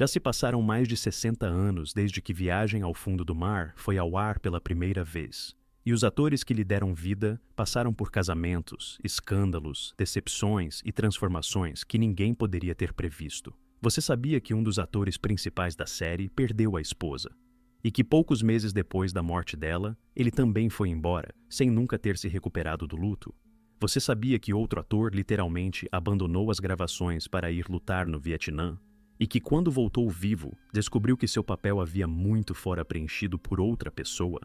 Já se passaram mais de 60 anos desde que Viagem ao Fundo do Mar foi ao ar pela primeira vez. E os atores que lhe deram vida passaram por casamentos, escândalos, decepções e transformações que ninguém poderia ter previsto. Você sabia que um dos atores principais da série perdeu a esposa? E que poucos meses depois da morte dela, ele também foi embora, sem nunca ter se recuperado do luto? Você sabia que outro ator literalmente abandonou as gravações para ir lutar no Vietnã? E que quando voltou vivo, descobriu que seu papel havia muito fora preenchido por outra pessoa?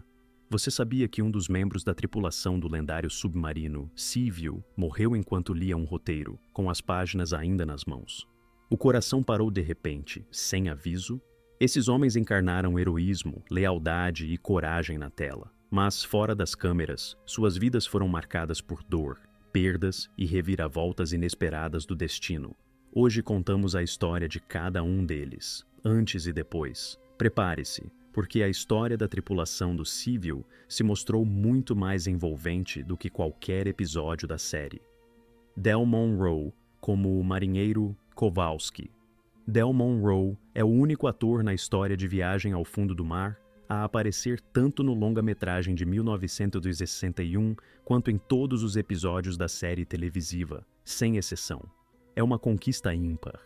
Você sabia que um dos membros da tripulação do lendário submarino, Seaview, morreu enquanto lia um roteiro, com as páginas ainda nas mãos? O coração parou de repente, sem aviso? Esses homens encarnaram heroísmo, lealdade e coragem na tela. Mas, fora das câmeras, suas vidas foram marcadas por dor, perdas e reviravoltas inesperadas do destino. Hoje contamos a história de cada um deles, antes e depois. Prepare-se, porque a história da tripulação do Seaview se mostrou muito mais envolvente do que qualquer episódio da série. Del Monroe, como o marinheiro Kowalski. Del Monroe é o único ator na história de Viagem ao Fundo do Mar a aparecer tanto no longa-metragem de 1961 quanto em todos os episódios da série televisiva, sem exceção. É uma conquista ímpar.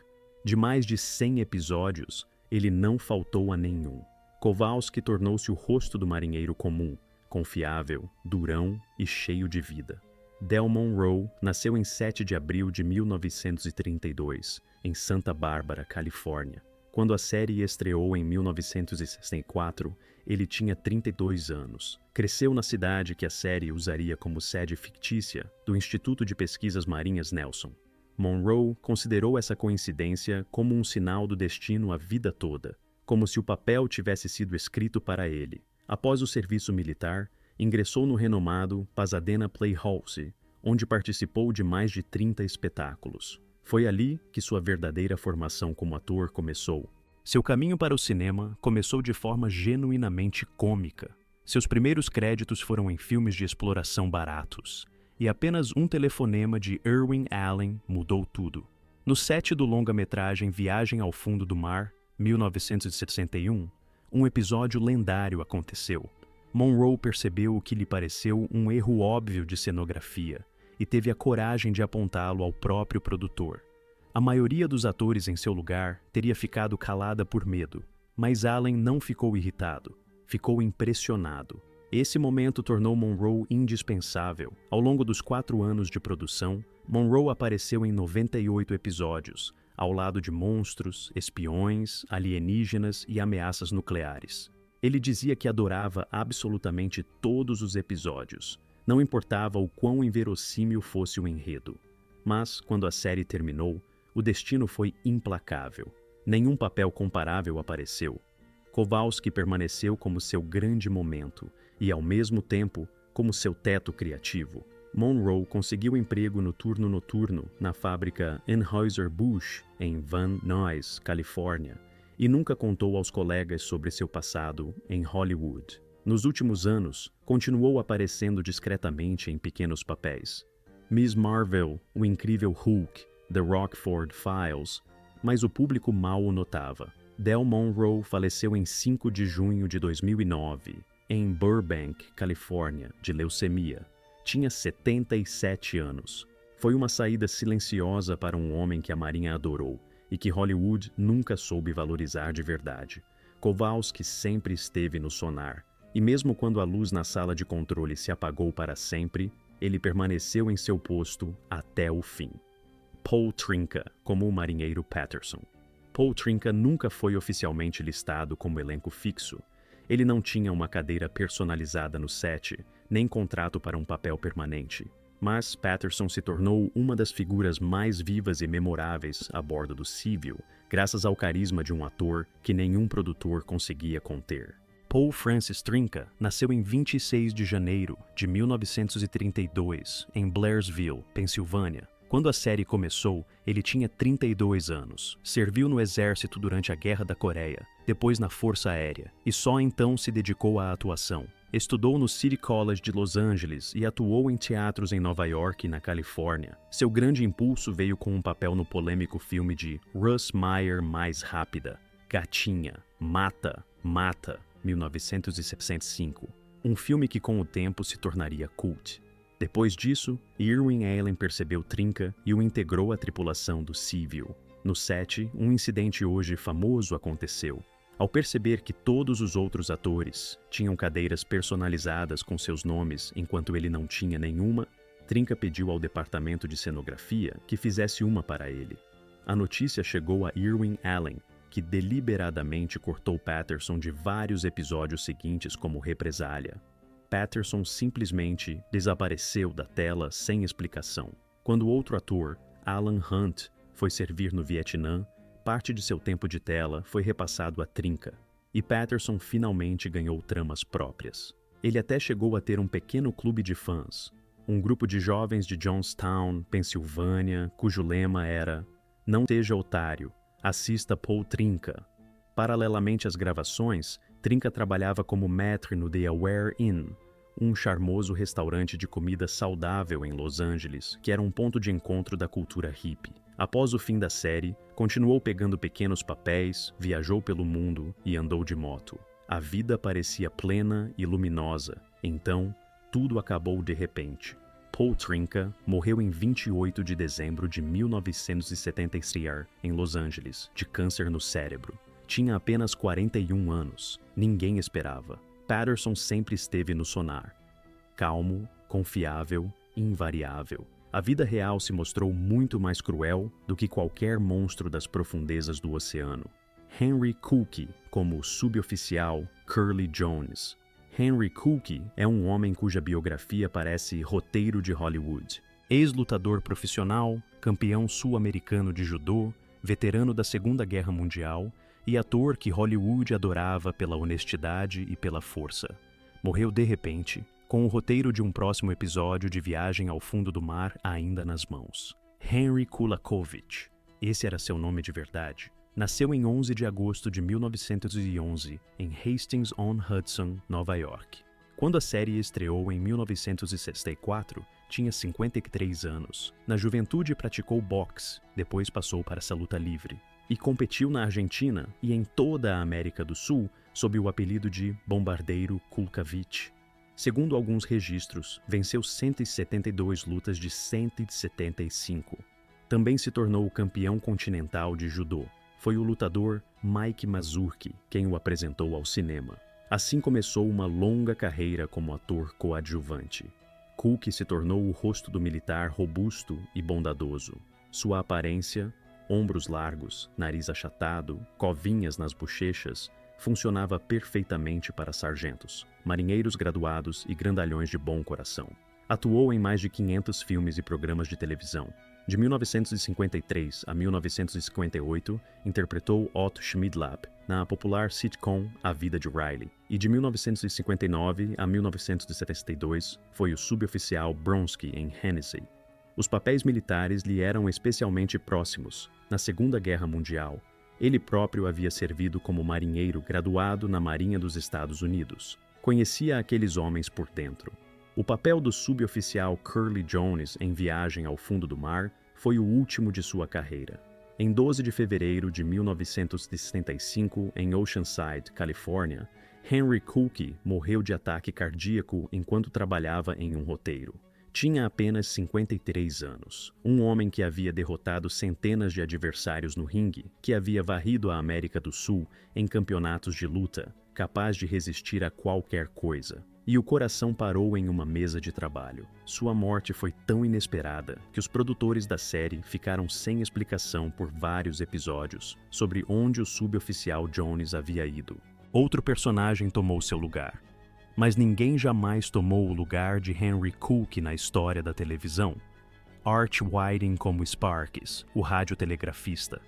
De mais de 100 episódios, ele não faltou a nenhum. Kowalski tornou-se o rosto do marinheiro comum, confiável, durão e cheio de vida. Del Monroe nasceu em 7 de abril de 1932, em Santa Bárbara, Califórnia. Quando a série estreou em 1964, ele tinha 32 anos. Cresceu na cidade que a série usaria como sede fictícia do Instituto de Pesquisas Marinhas Nelson. Monroe considerou essa coincidência como um sinal do destino a vida toda, como se o papel tivesse sido escrito para ele. Após o serviço militar, ingressou no renomado Pasadena Playhouse, onde participou de mais de 30 espetáculos. Foi ali que sua verdadeira formação como ator começou. Seu caminho para o cinema começou de forma genuinamente cômica. Seus primeiros créditos foram em filmes de exploração baratos, e apenas um telefonema de Irwin Allen mudou tudo. No set do longa-metragem Viagem ao Fundo do Mar, 1961, um episódio lendário aconteceu. Monroe percebeu o que lhe pareceu um erro óbvio de cenografia e teve a coragem de apontá-lo ao próprio produtor. A maioria dos atores em seu lugar teria ficado calada por medo, mas Allen não ficou irritado, ficou impressionado. Esse momento tornou Monroe indispensável. Ao longo dos 4 anos de produção, Monroe apareceu em 98 episódios, ao lado de monstros, espiões, alienígenas e ameaças nucleares. Ele dizia que adorava absolutamente todos os episódios, não importava o quão inverossímil fosse o enredo. Mas, quando a série terminou, o destino foi implacável. Nenhum papel comparável apareceu. Kowalski permaneceu como seu grande momento e, ao mesmo tempo, como seu teto criativo. Monroe conseguiu emprego no turno noturno na fábrica Anheuser-Busch, em Van Nuys, Califórnia, e nunca contou aos colegas sobre seu passado em Hollywood. Nos últimos anos, continuou aparecendo discretamente em pequenos papéis. Miss Marvel, o incrível Hulk, The Rockford Files, mas o público mal o notava. Del Monroe faleceu em 5 de junho de 2009, em Burbank, Califórnia, de leucemia. Tinha 77 anos. Foi uma saída silenciosa para um homem que a Marinha adorou e que Hollywood nunca soube valorizar de verdade. Kowalski sempre esteve no sonar, e mesmo quando a luz na sala de controle se apagou para sempre, ele permaneceu em seu posto até o fim. Paul Trinca, como o marinheiro Patterson. Paul Trinca nunca foi oficialmente listado como elenco fixo. Ele não tinha uma cadeira personalizada no set, nem contrato para um papel permanente. Mas Patterson se tornou uma das figuras mais vivas e memoráveis a bordo do Seaview, graças ao carisma de um ator que nenhum produtor conseguia conter. Paul Francis Trinca nasceu em 26 de janeiro de 1932, em Blairsville, Pensilvânia. Quando a série começou, ele tinha 32 anos. Serviu no exército durante a Guerra da Coreia, depois na Força Aérea, e só então se dedicou à atuação. Estudou no City College de Los Angeles e atuou em teatros em Nova York e na Califórnia. Seu grande impulso veio com um papel no polêmico filme de Russ Meyer Mais Rápida. Gatinha, Mata, Mata, 1965. Um filme que com o tempo se tornaria cult. Depois disso, Irwin Allen percebeu Trinca e o integrou à tripulação do Seaview. No set, um incidente hoje famoso aconteceu. Ao perceber que todos os outros atores tinham cadeiras personalizadas com seus nomes enquanto ele não tinha nenhuma, Trinca pediu ao departamento de cenografia que fizesse uma para ele. A notícia chegou a Irwin Allen, que deliberadamente cortou Patterson de vários episódios seguintes como represália. Patterson simplesmente desapareceu da tela sem explicação. Quando outro ator, Alan Hunt, foi servir no Vietnã, parte de seu tempo de tela foi repassado a Trinca, e Patterson finalmente ganhou tramas próprias. Ele até chegou a ter um pequeno clube de fãs, um grupo de jovens de Johnstown, Pensilvânia, cujo lema era "Não seja otário, assista Paul Trinca". Paralelamente às gravações, Trinca trabalhava como maître no The Aware Inn, um charmoso restaurante de comida saudável em Los Angeles, que era um ponto de encontro da cultura hippie. Após o fim da série, continuou pegando pequenos papéis, viajou pelo mundo e andou de moto. A vida parecia plena e luminosa, então tudo acabou de repente. Paul Trinca morreu em 28 de dezembro de 1973 em Los Angeles, de câncer no cérebro. Tinha apenas 41 anos. Ninguém esperava. Patterson sempre esteve no sonar. Calmo, confiável, invariável. A vida real se mostrou muito mais cruel do que qualquer monstro das profundezas do oceano. Henry Cookey, como o suboficial Curly Jones. Henry Cookey é um homem cuja biografia parece roteiro de Hollywood. Ex-lutador profissional, campeão sul-americano de judô, veterano da Segunda Guerra Mundial e ator que Hollywood adorava pela honestidade e pela força. Morreu de repente, com o roteiro de um próximo episódio de Viagem ao Fundo do Mar ainda nas mãos. Henry Kulakovich, esse era seu nome de verdade, nasceu em 11 de agosto de 1911 em Hastings-on-Hudson, Nova York. Quando a série estreou em 1964, tinha 53 anos. Na juventude praticou boxe, depois passou para essa luta livre. E competiu na Argentina e em toda a América do Sul sob o apelido de Bombardeiro Kulkavich. Segundo alguns registros, venceu 172 lutas de 175. Também se tornou o campeão continental de judô. Foi o lutador Mike Mazurki quem o apresentou ao cinema. Assim começou uma longa carreira como ator coadjuvante. Cook se tornou o rosto do militar robusto e bondadoso. Sua aparência, ombros largos, nariz achatado, covinhas nas bochechas, funcionava perfeitamente para sargentos, marinheiros graduados e grandalhões de bom coração. Atuou em mais de 500 filmes e programas de televisão. De 1953 a 1958, interpretou Otto Schmidlapp na popular sitcom A Vida de Riley. E de 1959 a 1972, foi o suboficial Bronsky em Hennessy. Os papéis militares lhe eram especialmente próximos. Na Segunda Guerra Mundial, ele próprio havia servido como marinheiro graduado na Marinha dos Estados Unidos. Conhecia aqueles homens por dentro. O papel do suboficial Curly Jones em Viagem ao Fundo do Mar foi o último de sua carreira. Em 12 de fevereiro de 1975, em Oceanside, Califórnia, Henry Cookey morreu de ataque cardíaco enquanto trabalhava em um roteiro. Tinha apenas 53 anos. Um homem que havia derrotado centenas de adversários no ringue, que havia varrido a América do Sul em campeonatos de luta, capaz de resistir a qualquer coisa. E o coração parou em uma mesa de trabalho. Sua morte foi tão inesperada que os produtores da série ficaram sem explicação por vários episódios sobre onde o suboficial Jones havia ido. Outro personagem tomou seu lugar. Mas ninguém jamais tomou o lugar de Henry Cookey na história da televisão. Art Whiting como Sparks, o radiotelegrafista.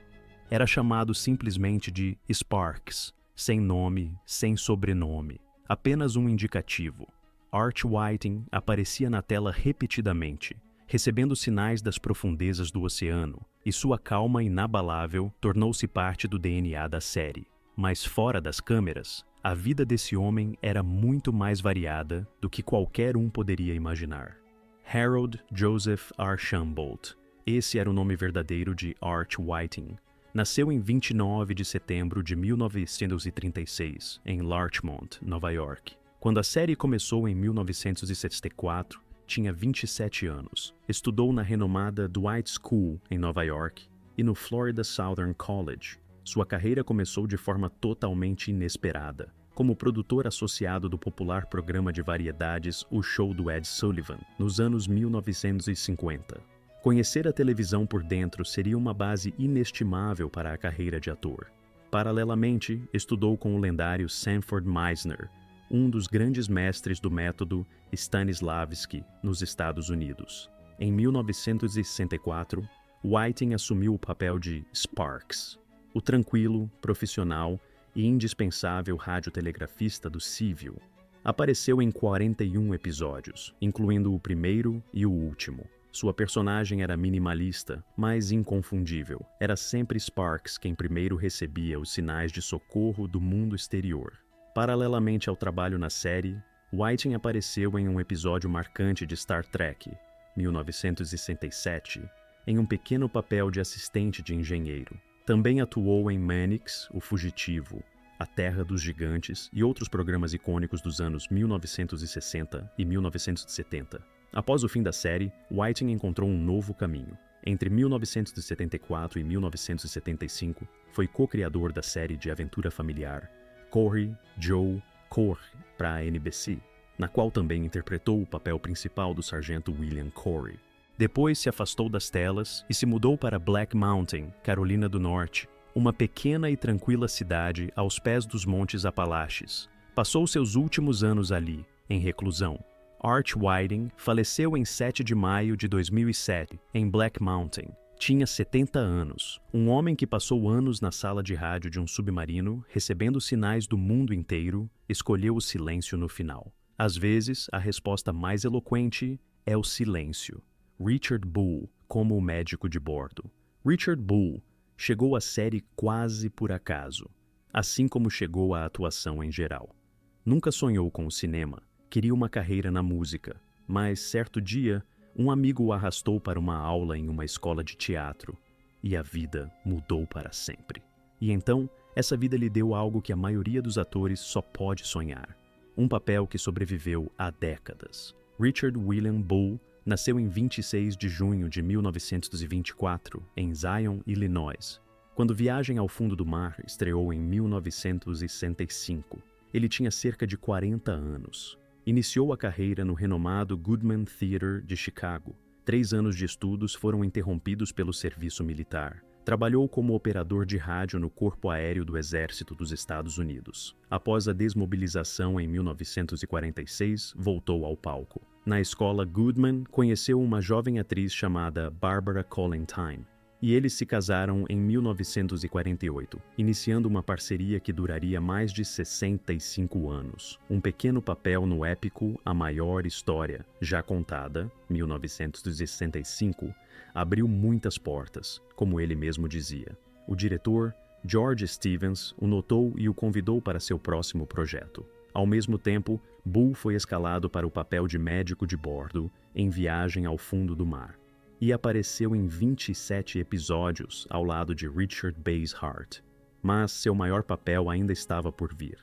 Era chamado simplesmente de Sparks, sem nome, sem sobrenome. Apenas um indicativo. Art Whiting aparecia na tela repetidamente, recebendo sinais das profundezas do oceano, e sua calma inabalável tornou-se parte do DNA da série. Mas fora das câmeras, a vida desse homem era muito mais variada do que qualquer um poderia imaginar. Harold Joseph Archambault. Esse era o nome verdadeiro de Art Whiting. Nasceu em 29 de setembro de 1936, em Larchmont, Nova York. Quando a série começou em 1964, tinha 27 anos. Estudou na renomada Dwight School, em Nova York, e no Florida Southern College. Sua carreira começou de forma totalmente inesperada, como produtor associado do popular programa de variedades O Show do Ed Sullivan, nos anos 1950. Conhecer a televisão por dentro seria uma base inestimável para a carreira de ator. Paralelamente, estudou com o lendário Sanford Meisner, um dos grandes mestres do método Stanislavski nos Estados Unidos. Em 1964, Whiting assumiu o papel de Sparks, o tranquilo, profissional e indispensável radiotelegrafista do Civil. Apareceu em 41 episódios, incluindo o primeiro e o último. Sua personagem era minimalista, mas inconfundível. Era sempre Sparks quem primeiro recebia os sinais de socorro do mundo exterior. Paralelamente ao trabalho na série, Whiting apareceu em um episódio marcante de Star Trek, 1967, em um pequeno papel de assistente de engenheiro. Também atuou em Mannix, O Fugitivo, A Terra dos Gigantes e outros programas icônicos dos anos 1960 e 1970. Após o fim da série, Whiting encontrou um novo caminho. Entre 1974 e 1975, foi co-criador da série de aventura familiar Corey, Joe, Corey para a NBC, na qual também interpretou o papel principal do sargento William Corey. Depois se afastou das telas e se mudou para Black Mountain, Carolina do Norte, uma pequena e tranquila cidade aos pés dos Montes Apalaches. Passou seus últimos anos ali, em reclusão. Art Whiting faleceu em 7 de maio de 2007, em Black Mountain. Tinha 70 anos, um homem que passou anos na sala de rádio de um submarino, recebendo sinais do mundo inteiro, escolheu o silêncio no final. Às vezes, a resposta mais eloquente é o silêncio. Richard Bull, como o médico de bordo. Richard Bull chegou à série quase por acaso, assim como chegou à atuação em geral. Nunca sonhou com o cinema. Queria uma carreira na música, mas certo dia, um amigo o arrastou para uma aula em uma escola de teatro, e a vida mudou para sempre. E então, essa vida lhe deu algo que a maioria dos atores só pode sonhar, um papel que sobreviveu há décadas. Richard William Bull nasceu em 26 de junho de 1924, em Zion, Illinois. Quando Viagem ao Fundo do Mar estreou em 1965, ele tinha cerca de 40 anos. Iniciou a carreira no renomado Goodman Theater de Chicago. 3 anos de estudos foram interrompidos pelo serviço militar. Trabalhou como operador de rádio no Corpo Aéreo do Exército dos Estados Unidos. Após a desmobilização em 1946, voltou ao palco. Na escola Goodman, conheceu uma jovem atriz chamada Barbara Collentine, e eles se casaram em 1948, iniciando uma parceria que duraria mais de 65 anos. Um pequeno papel no épico A Maior História, já contada, 1965, abriu muitas portas, como ele mesmo dizia. O diretor, George Stevens, o notou e o convidou para seu próximo projeto. Ao mesmo tempo, Bull foi escalado para o papel de médico de bordo em Viagem ao Fundo do Mar, e apareceu em 27 episódios ao lado de Richard Basehart. Mas seu maior papel ainda estava por vir.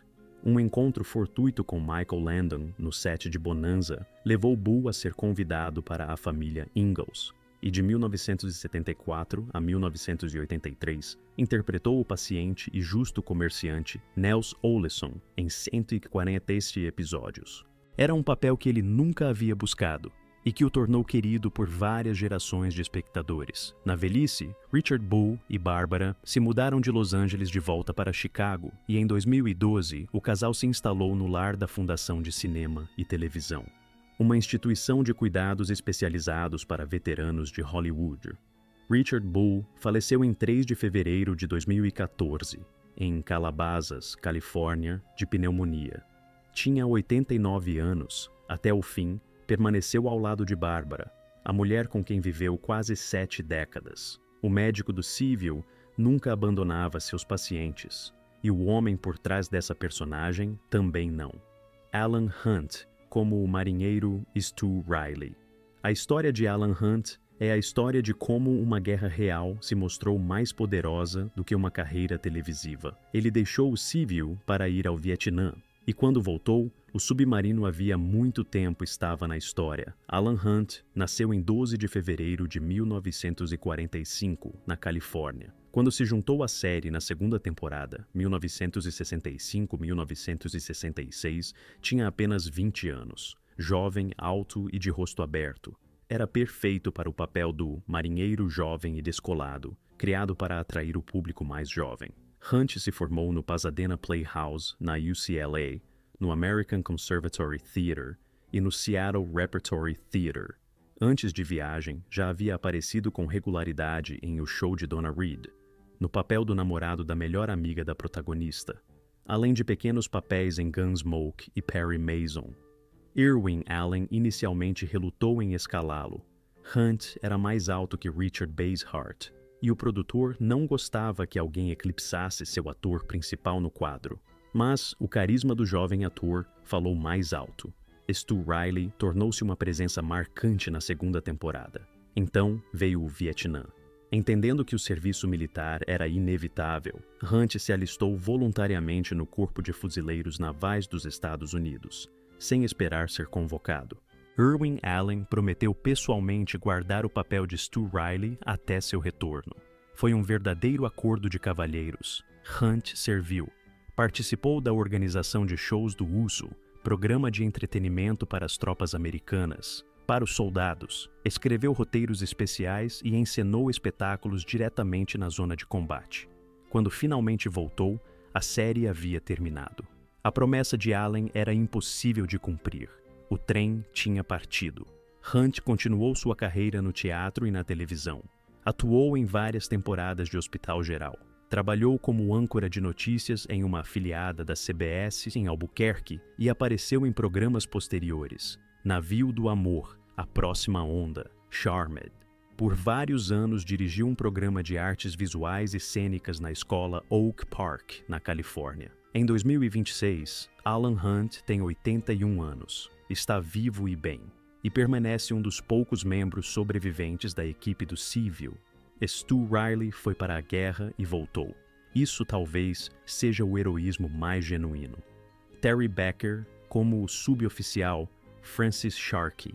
Um encontro fortuito com Michael Landon no set de Bonanza levou Bull a ser convidado para a família Ingalls, e de 1974 a 1983 interpretou o paciente e justo comerciante Nels Oleson em 140 episódios. Era um papel que ele nunca havia buscado, e que o tornou querido por várias gerações de espectadores. Na velhice, Richard Bull e Barbara se mudaram de Los Angeles de volta para Chicago, e em 2012 o casal se instalou no lar da Fundação de Cinema e Televisão, uma instituição de cuidados especializados para veteranos de Hollywood. Richard Bull faleceu em 3 de fevereiro de 2014, em Calabasas, Califórnia, de pneumonia. Tinha 89 anos. Até o fim, permaneceu ao lado de Barbara, a mulher com quem viveu quase 7 décadas. O médico do Civil nunca abandonava seus pacientes, e o homem por trás dessa personagem também não. Alan Hunt, como o marinheiro Stu Riley. A história de Alan Hunt É a história de como uma guerra real se mostrou mais poderosa do que uma carreira televisiva. Ele deixou o Seaview para ir ao Vietnã, e quando voltou, o submarino havia muito tempo estava na história. Alan Hunt nasceu em 12 de fevereiro de 1945, na Califórnia. Quando se juntou à série na segunda temporada, 1965-1966, tinha apenas 20 anos. Jovem, alto e de rosto aberto. Era perfeito para o papel do marinheiro jovem e descolado, criado para atrair o público mais jovem. Hunt se formou no Pasadena Playhouse, na UCLA, no American Conservatory Theater e no Seattle Repertory Theater. Antes de Viagem, já havia aparecido com regularidade em O Show de Donna Reed, no papel do namorado da melhor amiga da protagonista, além de pequenos papéis em Gunsmoke e Perry Mason. Irwin Allen inicialmente relutou em escalá-lo. Hunt era mais alto que Richard Basehart, e o produtor não gostava que alguém eclipsasse seu ator principal no quadro. Mas o carisma do jovem ator falou mais alto. Stu Riley tornou-se uma presença marcante na segunda temporada. Então veio o Vietnã. Entendendo que o serviço militar era inevitável, Hunt se alistou voluntariamente no Corpo de Fuzileiros Navais dos Estados Unidos, sem esperar ser convocado. Irwin Allen prometeu pessoalmente guardar o papel de Stu Riley até seu retorno. Foi um verdadeiro acordo de cavalheiros. Hunt serviu. Participou da organização de shows do USO, programa de entretenimento para as tropas americanas, para os soldados, escreveu roteiros especiais e encenou espetáculos diretamente na zona de combate. Quando finalmente voltou, a série havia terminado. A promessa de Allen era impossível de cumprir. O trem tinha partido. Hunt continuou sua carreira no teatro e na televisão. Atuou em várias temporadas de Hospital Geral. Trabalhou como âncora de notícias em uma afiliada da CBS em Albuquerque e apareceu em programas posteriores. Navio do Amor, A Próxima Onda, Charmed. Por vários anos dirigiu um programa de artes visuais e cênicas na escola Oak Park, na Califórnia. Em 2026, Alan Hunt tem 81 anos, está vivo e bem, e permanece um dos poucos membros sobreviventes da equipe do Seaview. Stu Riley foi para a guerra e voltou. Isso talvez seja o heroísmo mais genuíno. Terry Becker como o suboficial Francis Sharkey.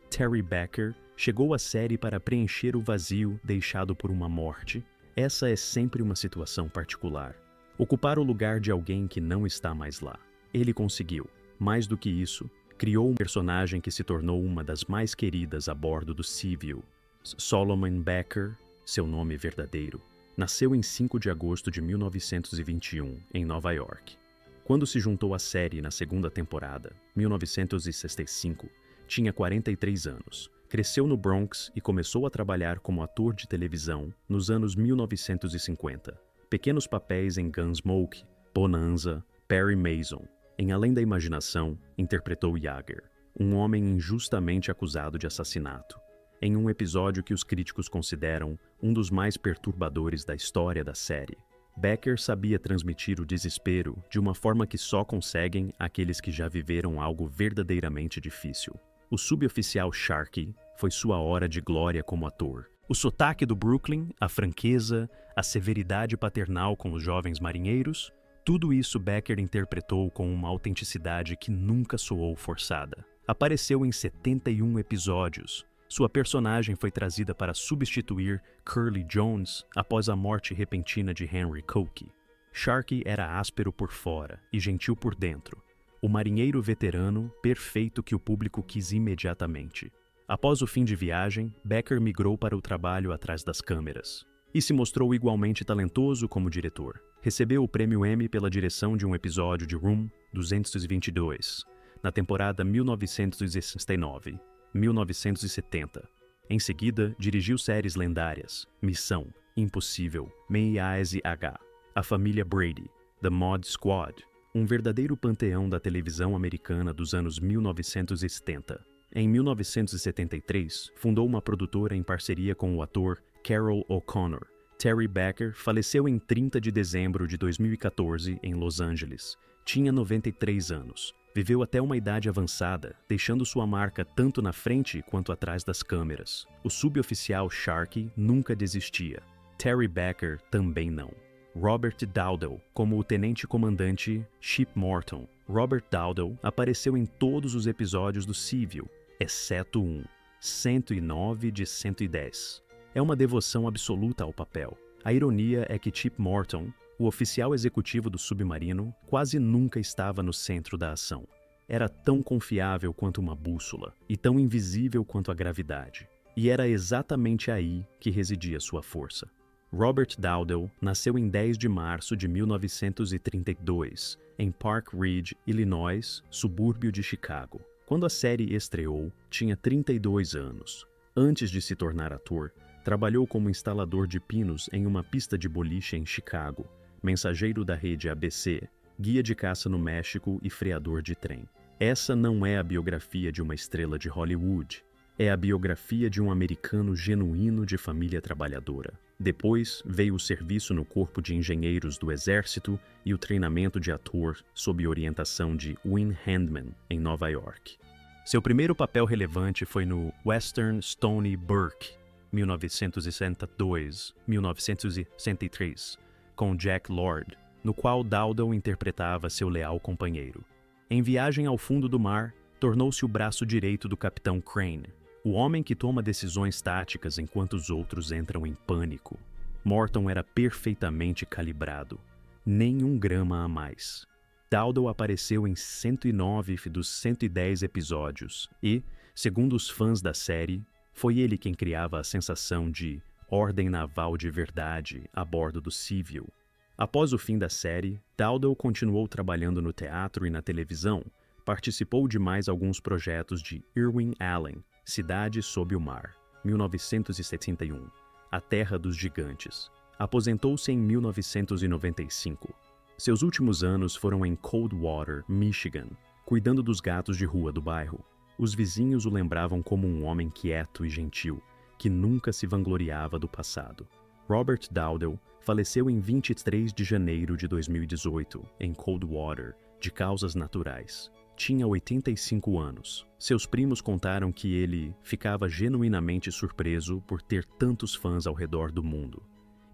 Terry Becker chegou à série para preencher o vazio deixado por uma morte. Essa é sempre uma situação particular. Ocupar o lugar de alguém que não está mais lá. Ele conseguiu. Mais do que isso, criou um personagem que se tornou uma das mais queridas a bordo do Seaview. Solomon Becker, seu nome verdadeiro, nasceu em 5 de agosto de 1921, em Nova York. Quando se juntou à série na segunda temporada, 1965, tinha 43 anos. Cresceu no Bronx e começou a trabalhar como ator de televisão nos anos 1950. Pequenos papéis em Gunsmoke, Bonanza, Perry Mason. Em Além da Imaginação, interpretou Jagger, um homem injustamente acusado de assassinato, em um episódio que os críticos consideram um dos mais perturbadores da história da série. Becker sabia transmitir o desespero de uma forma que só conseguem aqueles que já viveram algo verdadeiramente difícil. O suboficial Sharkey foi sua hora de glória como ator. O sotaque do Brooklyn, a franqueza, a severidade paternal com os jovens marinheiros, tudo isso Becker interpretou com uma autenticidade que nunca soou forçada. Apareceu em 71 episódios. Sua personagem foi trazida para substituir Curly Jones após a morte repentina de Henry Coke. Sharkey era áspero por fora e gentil por dentro. O marinheiro veterano, perfeito que o público quis imediatamente. Após o fim de Viagem, Becker migrou para o trabalho atrás das câmeras. E se mostrou igualmente talentoso como diretor. Recebeu o prêmio Emmy pela direção de um episódio de Room 222, na temporada 1969-1970. Em seguida, dirigiu séries lendárias, Missão, Impossível, Meiaes-H, A Família Brady, The Mod Squad, um verdadeiro panteão da televisão americana dos anos 1970. Em 1973, fundou uma produtora em parceria com o ator Carroll O'Connor. Terry Becker faleceu em 30 de dezembro de 2014 em Los Angeles. Tinha 93 anos. Viveu até uma idade avançada, deixando sua marca tanto na frente quanto atrás das câmeras. O suboficial Sharkey nunca desistia. Terry Becker também não. Robert Dowdle, como o tenente-comandante Chip Morton. Robert Dowdle apareceu em todos os episódios do Civil, exceto um, 109 de 110. É uma devoção absoluta ao papel. A ironia é que Chip Morton, o oficial executivo do submarino, quase nunca estava no centro da ação. Era tão confiável quanto uma bússola e tão invisível quanto a gravidade. E era exatamente aí que residia sua força. Robert Dowdle nasceu em 10 de março de 1932, em Park Ridge, Illinois, subúrbio de Chicago. Quando a série estreou, tinha 32 anos. Antes de se tornar ator, trabalhou como instalador de pinos em uma pista de boliche em Chicago, mensageiro da rede ABC, guia de caça no México e freador de trem. Essa não é a biografia de uma estrela de Hollywood. É a biografia de um americano genuíno de família trabalhadora. Depois veio o serviço no Corpo de Engenheiros do Exército e o treinamento de ator sob orientação de Win Handman, em Nova York. Seu primeiro papel relevante foi no Western Stony Burke, 1962-1963, com Jack Lord, no qual Dowdle interpretava seu leal companheiro. Em Viagem ao Fundo do Mar, tornou-se o braço direito do Capitão Crane, o homem que toma decisões táticas enquanto os outros entram em pânico. Morton era perfeitamente calibrado, nem um grama a mais. Dowdle apareceu em 109 dos 110 episódios e, segundo os fãs da série, foi ele quem criava a sensação de ordem naval de verdade a bordo do Civil. Após o fim da série, Dowdle continuou trabalhando no teatro e na televisão. Participou de mais alguns projetos de Irwin Allen, Cidade sob o Mar, 1971, A Terra dos Gigantes. Aposentou-se em 1995. Seus últimos anos foram em Coldwater, Michigan, cuidando dos gatos de rua do bairro. Os vizinhos o lembravam como um homem quieto e gentil, que nunca se vangloriava do passado. Robert Dowdle faleceu em 23 de janeiro de 2018, em Coldwater, de causas naturais. Tinha 85 anos. Seus primos contaram que ele ficava genuinamente surpreso por ter tantos fãs ao redor do mundo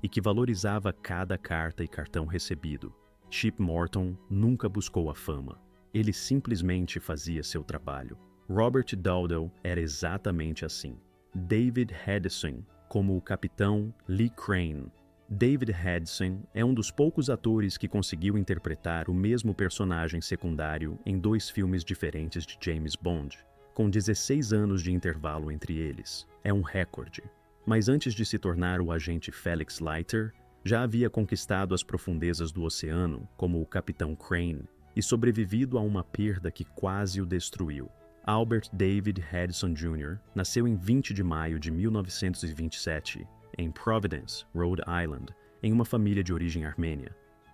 e que valorizava cada carta e cartão recebido. Chip Morton nunca buscou a fama. Ele simplesmente fazia seu trabalho. Robert Dowdle era exatamente assim. David Hedison, como o capitão Lee Crane. David Hedison é um dos poucos atores que conseguiu interpretar o mesmo personagem secundário em 2 filmes diferentes de James Bond, com 16 anos de intervalo entre eles. É um recorde. Mas antes de se tornar o agente Felix Leiter, já havia conquistado as profundezas do oceano como o Capitão Crane e sobrevivido a uma perda que quase o destruiu. Albert David Hedison Jr. nasceu em 20 de maio de 1927, em Providence, Rhode Island, em uma família de origem armênia.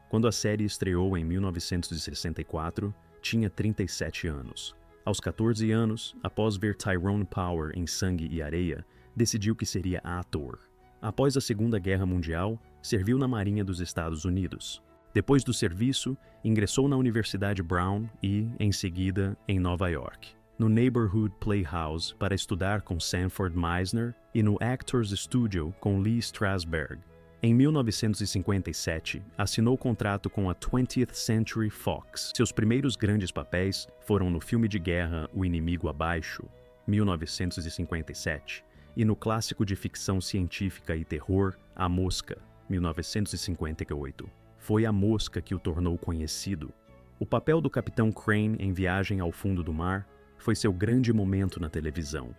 Quando a série estreou em 1964, tinha 37 anos. Aos 14 anos, após ver Tyrone Power em Sangue e Areia, decidiu que seria ator. Após a Segunda Guerra Mundial, serviu na Marinha dos Estados Unidos. Depois do serviço, ingressou na Universidade Brown e, em seguida, em Nova York, no Neighborhood Playhouse para estudar com Sanford Meisner e no Actors Studio com Lee Strasberg. Em 1957, assinou contrato com a 20th Century Fox. Seus primeiros grandes papéis foram no filme de guerra O Inimigo Abaixo, 1957, e no clássico de ficção científica e terror A Mosca, 1958. Foi a mosca que o tornou conhecido. O papel do Capitão Crane em Viagem ao Fundo do Mar foi seu grande momento na televisão.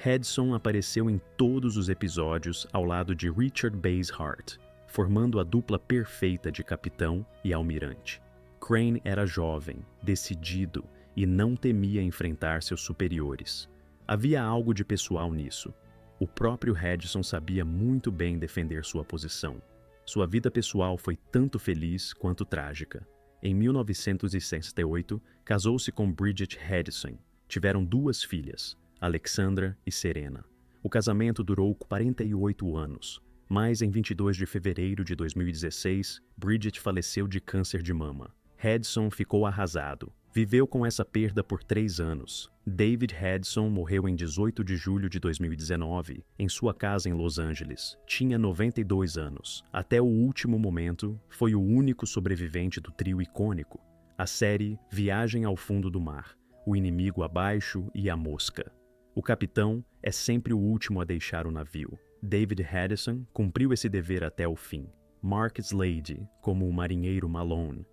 Hedson apareceu em todos os episódios ao lado de Richard Basehart, formando a dupla perfeita de capitão e almirante. Crane era jovem, decidido e não temia enfrentar seus superiores. Havia algo de pessoal nisso. O próprio Hedson sabia muito bem defender sua posição. Sua vida pessoal foi tanto feliz quanto trágica. Em 1968, casou-se com Bridget Hedison. Tiveram 2 filhas, Alexandra e Serena. O casamento durou 48 anos, mas em 22 de fevereiro de 2016, Bridget faleceu de câncer de mama. Hedson ficou arrasado. Viveu com essa perda por 3 anos. David Hedson morreu em 18 de julho de 2019, em sua casa em Los Angeles. Tinha 92 anos. Até o último momento, foi o único sobrevivente do trio icônico. A série Viagem ao Fundo do Mar, O Inimigo Abaixo e A Mosca. O capitão é sempre o último a deixar o navio. David Hedson cumpriu esse dever até o fim. Mark Slade, como o marinheiro Malone.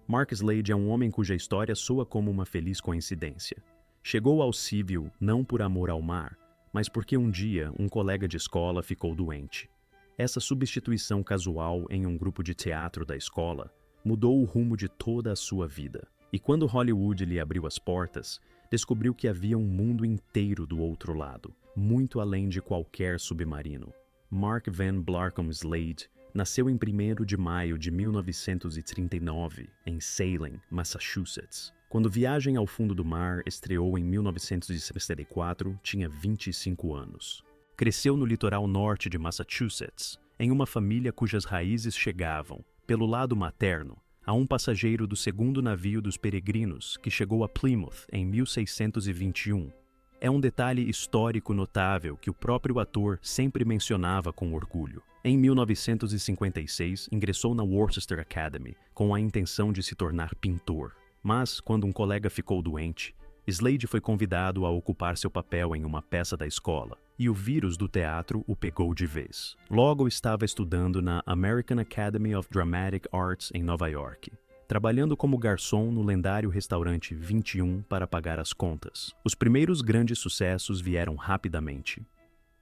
Mark Slade é um homem cuja história soa como uma feliz coincidência. Chegou ao civil não por amor ao mar, mas porque um dia um colega de escola ficou doente. Essa substituição casual em um grupo de teatro da escola mudou o rumo de toda a sua vida. E quando Hollywood lhe abriu as portas, descobriu que havia um mundo inteiro do outro lado, muito além de qualquer submarino. Mark Van Blarcom Slade nasceu em 1º de maio de 1939, em Salem, Massachusetts. Quando Viagem ao Fundo do Mar estreou em 1964, tinha 25 anos. Cresceu no litoral norte de Massachusetts, em uma família cujas raízes chegavam, pelo lado materno, a um passageiro do 2º navio dos peregrinos que chegou a Plymouth em 1621. É um detalhe histórico notável que o próprio ator sempre mencionava com orgulho. Em 1956, ingressou na Worcester Academy com a intenção de se tornar pintor. Mas, quando um colega ficou doente, Slade foi convidado a ocupar seu papel em uma peça da escola, e o vírus do teatro o pegou de vez. Logo estava estudando na American Academy of Dramatic Arts em Nova York, trabalhando como garçom no lendário restaurante 21 para pagar as contas. Os primeiros grandes sucessos vieram rapidamente.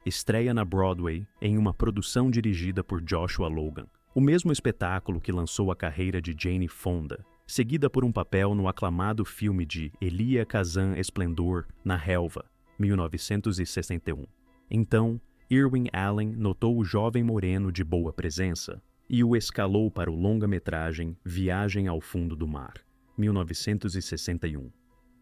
Estreia na Broadway em uma produção dirigida por Joshua Logan, o mesmo espetáculo que lançou a carreira de Jane Fonda, seguida por um papel no aclamado filme de Elia Kazan Esplendor na Relva, 1961. Então, Irwin Allen notou o jovem moreno de boa presença e o escalou para o longa-metragem Viagem ao Fundo do Mar, 1961.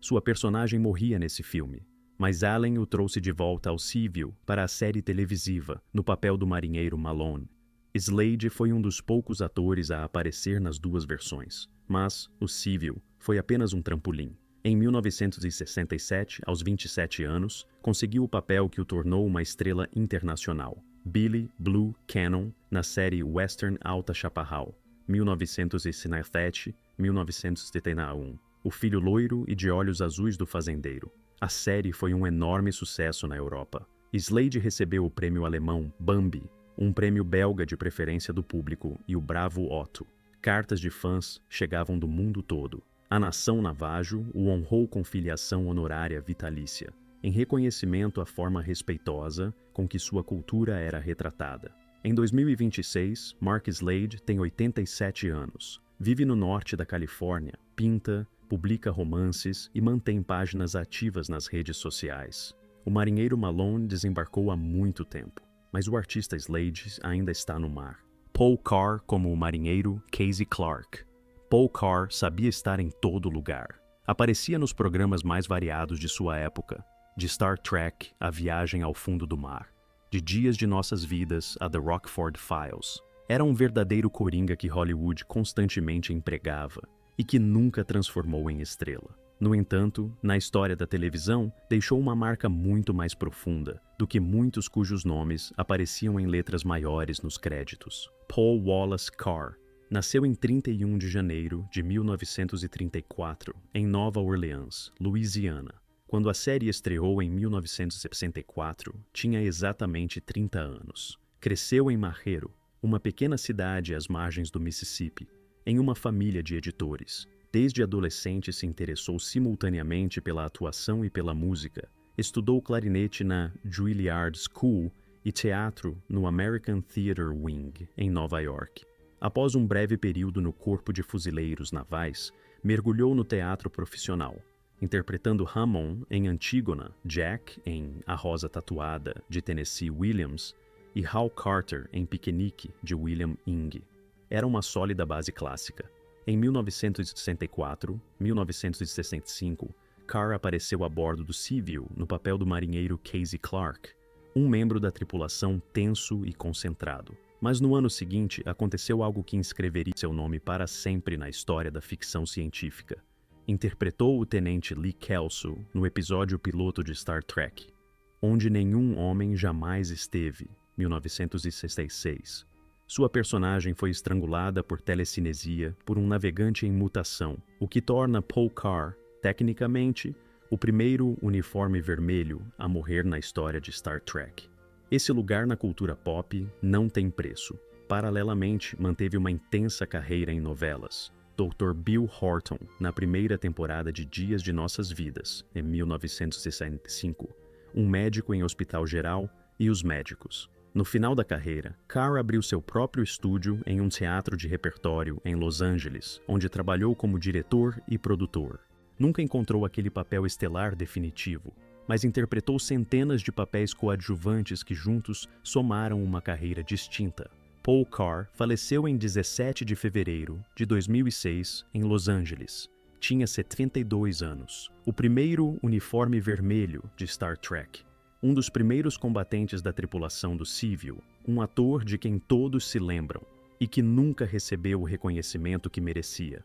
Sua personagem morria nesse filme, mas Allen o trouxe de volta ao civil para a série televisiva, no papel do marinheiro Malone. Slade foi um dos poucos atores a aparecer nas duas versões, mas o civil foi apenas um trampolim. Em 1967, aos 27 anos, conseguiu o papel que o tornou uma estrela internacional, Billy Blue Cannon, na série Western Alta Chaparral, 1967-1971, o filho loiro e de olhos azuis do fazendeiro. A série foi um enorme sucesso na Europa. Slade recebeu o prêmio alemão Bambi, um prêmio belga de preferência do público, e o Bravo Otto. Cartas de fãs chegavam do mundo todo. A nação Navajo o honrou com filiação honorária vitalícia, em reconhecimento à forma respeitosa com que sua cultura era retratada. Em 2026, Mark Slade tem 87 anos, vive no norte da Califórnia, pinta, publica romances e mantém páginas ativas nas redes sociais. O marinheiro Malone desembarcou há muito tempo, mas o artista Slade ainda está no mar. Paul Carr como o marinheiro Casey Clark. Paul Carr sabia estar em todo lugar. Aparecia nos programas mais variados de sua época, de Star Trek a Viagem ao Fundo do Mar, de Dias de Nossas Vidas a The Rockford Files. Era um verdadeiro coringa que Hollywood constantemente empregava e que nunca transformou em estrela. No entanto, na história da televisão, deixou uma marca muito mais profunda do que muitos cujos nomes apareciam em letras maiores nos créditos. Paul Wallace Carr nasceu em 31 de janeiro de 1934, em Nova Orleans, Louisiana. Quando a série estreou em 1964, tinha exatamente 30 anos. Cresceu em Marrero, uma pequena cidade às margens do Mississippi, em uma família de editores. Desde adolescente se interessou simultaneamente pela atuação e pela música. Estudou clarinete na Juilliard School e teatro no American Theatre Wing, em Nova York. Após um breve período no Corpo de Fuzileiros Navais, mergulhou no teatro profissional, interpretando Hammond em Antígona, Jack em A Rosa Tatuada, de Tennessee Williams, e Hal Carter em Piquenique, de William Ing. Era uma sólida base clássica. Em 1964, 1965, Carr apareceu a bordo do Civil no papel do marinheiro Casey Clark, um membro da tripulação tenso e concentrado. Mas no ano seguinte aconteceu algo que inscreveria seu nome para sempre na história da ficção científica. Interpretou o tenente Lee Kelso no episódio piloto de Star Trek, Onde Nenhum Homem Jamais Esteve, 1966. Sua personagem foi estrangulada por telecinesia por um navegante em mutação, o que torna Paul Carr, tecnicamente, o primeiro uniforme vermelho a morrer na história de Star Trek. Esse lugar na cultura pop não tem preço. Paralelamente, manteve uma intensa carreira em novelas. Dr. Bill Horton, na primeira temporada de Dias de Nossas Vidas, em 1965, Um Médico em Hospital Geral e Os Médicos. No final da carreira, Carr abriu seu próprio estúdio em um teatro de repertório em Los Angeles, onde trabalhou como diretor e produtor. Nunca encontrou aquele papel estelar definitivo, mas interpretou centenas de papéis coadjuvantes que juntos somaram uma carreira distinta. Paul Carr faleceu em 17 de fevereiro de 2006 em Los Angeles. Tinha 72 anos. O primeiro uniforme vermelho de Star Trek. Um dos primeiros combatentes da tripulação do Civil, um ator de quem todos se lembram e que nunca recebeu o reconhecimento que merecia.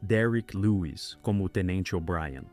Derek Lewis, como o Tenente O'Brien.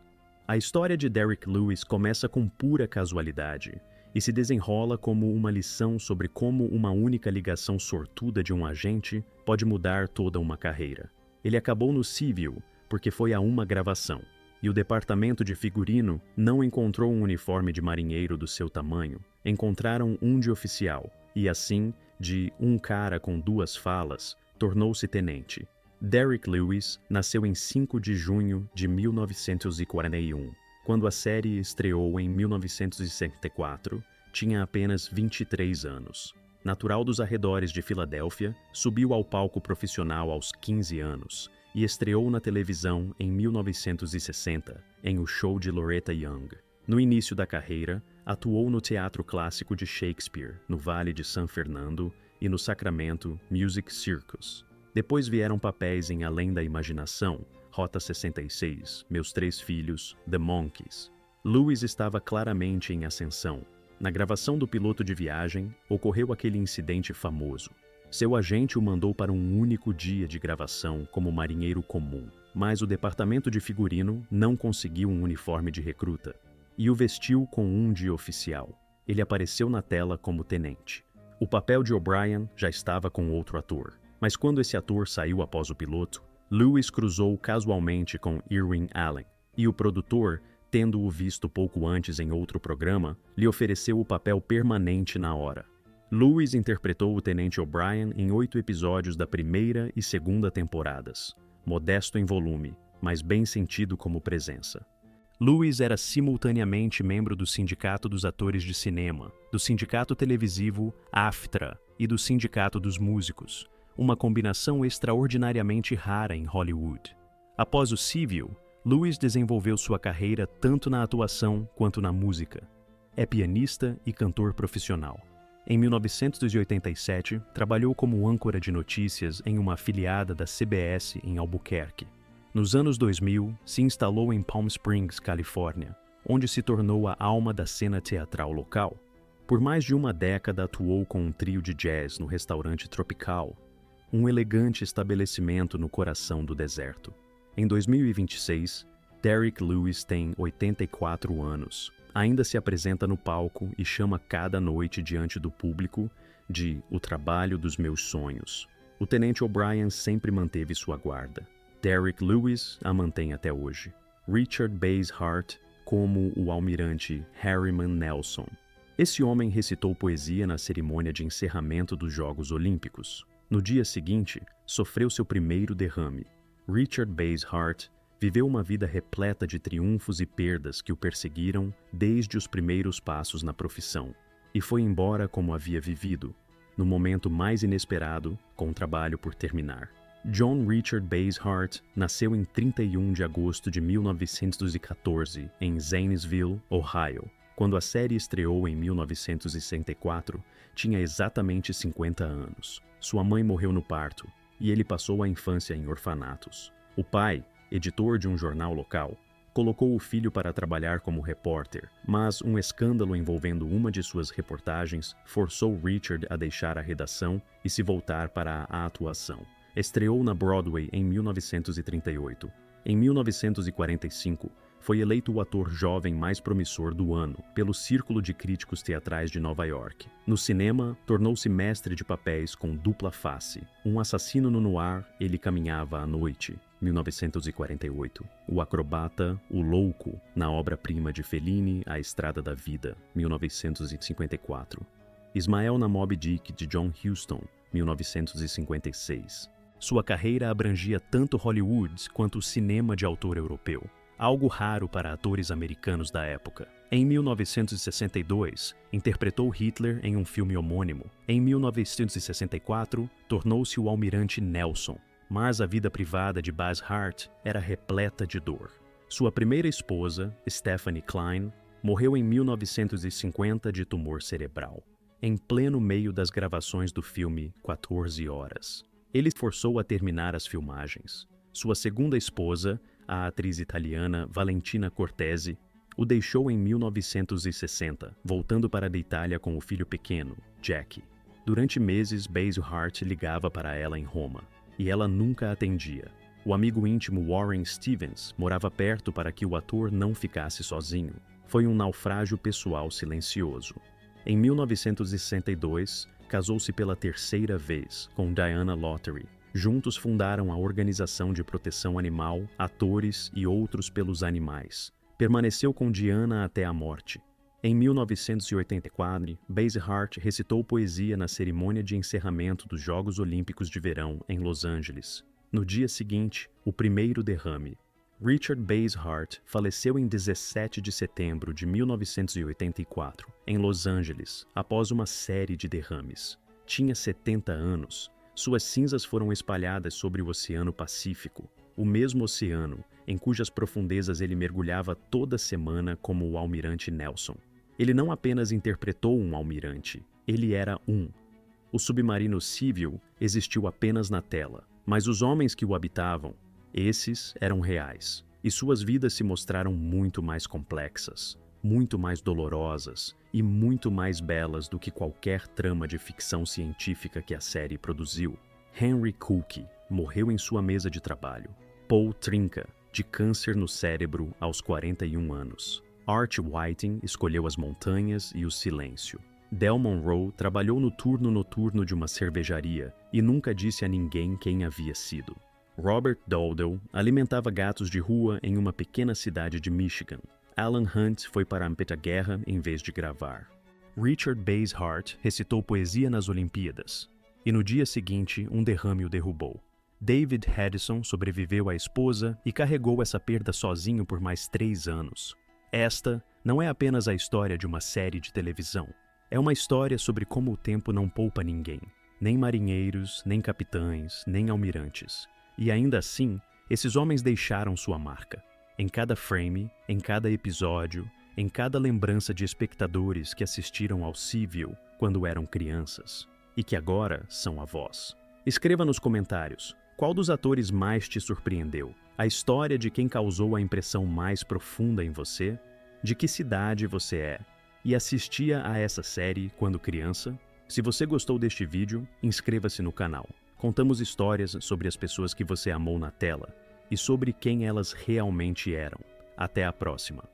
A história de Derek Lewis começa com pura casualidade e se desenrola como uma lição sobre como uma única ligação sortuda de um agente pode mudar toda uma carreira. Ele acabou no Civil porque foi a uma gravação, e o departamento de figurino não encontrou um uniforme de marinheiro do seu tamanho, encontraram um de oficial, e assim, de um cara com duas falas, tornou-se tenente. Derek Lewis nasceu em 5 de junho de 1941. Quando a série estreou em 1964, tinha apenas 23 anos. Natural dos arredores de Filadélfia, subiu ao palco profissional aos 15 anos e estreou na televisão em 1960, em O Show de Loretta Young. No início da carreira, atuou no Teatro Clássico de Shakespeare, no Vale de San Fernando e no Sacramento Music Circus. Depois vieram papéis em Além da Imaginação, Rota 66, Meus Três Filhos, The Monkees. Lewis estava claramente em ascensão. Na gravação do piloto de viagem, ocorreu aquele incidente famoso. Seu agente o mandou para um único dia de gravação como marinheiro comum, mas o departamento de figurino não conseguiu um uniforme de recruta e o vestiu com um de oficial. Ele apareceu na tela como tenente. O papel de O'Brien já estava com outro ator, mas quando esse ator saiu após o piloto, Lewis cruzou casualmente com Irwin Allen, e o produtor, tendo-o visto pouco antes em outro programa, lhe ofereceu o papel permanente na hora. Lewis interpretou o Tenente O'Brien em 8 episódios da primeira e segunda temporadas, modesto em volume, mas bem sentido como presença. Lewis era simultaneamente membro do Sindicato dos Atores de Cinema, do Sindicato Televisivo AFTRA e do Sindicato dos Músicos, uma combinação extraordinariamente rara em Hollywood. Após o Civil, Lewis desenvolveu sua carreira tanto na atuação quanto na música. É pianista e cantor profissional. Em 1987, trabalhou como âncora de notícias em uma afiliada da CBS em Albuquerque. Nos anos 2000, se instalou em Palm Springs, Califórnia, onde se tornou a alma da cena teatral local. Por mais de uma década atuou com um trio de jazz no restaurante Tropical, um elegante estabelecimento no coração do deserto. Em 2026, Derek Lewis tem 84 anos. Ainda se apresenta no palco e chama cada noite diante do público de O Trabalho dos Meus Sonhos. O Tenente O'Brien sempre manteve sua guarda. Derek Lewis a mantém até hoje. Richard Bays Hart como o almirante Harriman Nelson. Esse homem recitou poesia na cerimônia de encerramento dos Jogos Olímpicos. No dia seguinte, sofreu seu primeiro derrame. Richard Bays Hart viveu uma vida repleta de triunfos e perdas que o perseguiram desde os primeiros passos na profissão, e foi embora como havia vivido, no momento mais inesperado, com o trabalho por terminar. John Richard Bays Hart nasceu em 31 de agosto de 1914 em Zanesville, Ohio. Quando a série estreou em 1964, tinha exatamente 50 anos. Sua mãe morreu no parto, e ele passou a infância em orfanatos. O pai, editor de um jornal local, colocou o filho para trabalhar como repórter, mas um escândalo envolvendo uma de suas reportagens forçou Richard a deixar a redação e se voltar para a atuação. Estreou na Broadway em 1938. Em 1945, foi eleito o ator jovem mais promissor do ano pelo Círculo de Críticos Teatrais de Nova York. No cinema, tornou-se mestre de papéis com Dupla Face, Um Assassino no Noir, Ele Caminhava à Noite, 1948. O Acrobata, O Louco, na obra-prima de Fellini, A Estrada da Vida, 1954. Ismael na Moby Dick, de John Huston, 1956. Sua carreira abrangia tanto Hollywood quanto o cinema de autor europeu, algo raro para atores americanos da época. Em 1962, interpretou Hitler em um filme homônimo. Em 1964, tornou-se o almirante Nelson, mas a vida privada de Baz Hart era repleta de dor. Sua primeira esposa, Stephanie Klein, morreu em 1950 de tumor cerebral, em pleno meio das gravações do filme 14 Horas. Ele forçou a terminar as filmagens. Sua segunda esposa, a atriz italiana Valentina Cortese, o deixou em 1960, voltando para a Itália com o filho pequeno, Jackie. Durante meses, Basil Hart ligava para ela em Roma, e ela nunca atendia. O amigo íntimo Warren Stevens morava perto para que o ator não ficasse sozinho. Foi um naufrágio pessoal silencioso. Em 1962, casou-se pela terceira vez com Diana Lottery. Juntos fundaram a Organização de Proteção Animal, Atores e Outros pelos Animais. Permaneceu com Diana até a morte. Em 1984, Basil Hart recitou poesia na cerimônia de encerramento dos Jogos Olímpicos de Verão em Los Angeles. No dia seguinte, o primeiro derrame. Richard Bass Hart faleceu em 17 de setembro de 1984, em Los Angeles, após uma série de derrames. Tinha 70 anos. Suas cinzas foram espalhadas sobre o Oceano Pacífico, o mesmo oceano em cujas profundezas ele mergulhava toda semana como o almirante Nelson. Ele não apenas interpretou um almirante, ele era um. O submarino Civil existiu apenas na tela, mas os homens que o habitavam, esses eram reais, e suas vidas se mostraram muito mais complexas, muito mais dolorosas e muito mais belas do que qualquer trama de ficção científica que a série produziu. Henry Cookey morreu em sua mesa de trabalho. Paul Trinca, de câncer no cérebro aos 41 anos. Art Whiting escolheu as montanhas e o silêncio. Del Monroe trabalhou no turno noturno de uma cervejaria e nunca disse a ninguém quem havia sido. Robert Dowdell alimentava gatos de rua em uma pequena cidade de Michigan. Alan Hunt foi para a guerra em vez de gravar. Richard Bass Hart recitou poesia nas Olimpíadas. E no dia seguinte, um derrame o derrubou. David Hedison sobreviveu à esposa e carregou essa perda sozinho por mais 3 anos. Esta não é apenas a história de uma série de televisão. É uma história sobre como o tempo não poupa ninguém. Nem marinheiros, nem capitães, nem almirantes. E ainda assim, esses homens deixaram sua marca. Em cada frame, em cada episódio, em cada lembrança de espectadores que assistiram ao Civil quando eram crianças e que agora são avós. Escreva nos comentários qual dos atores mais te surpreendeu, a história de quem causou a impressão mais profunda em você, de que cidade você é e assistia a essa série quando criança. Se você gostou deste vídeo, inscreva-se no canal. Contamos histórias sobre as pessoas que você amou na tela e sobre quem elas realmente eram. Até a próxima!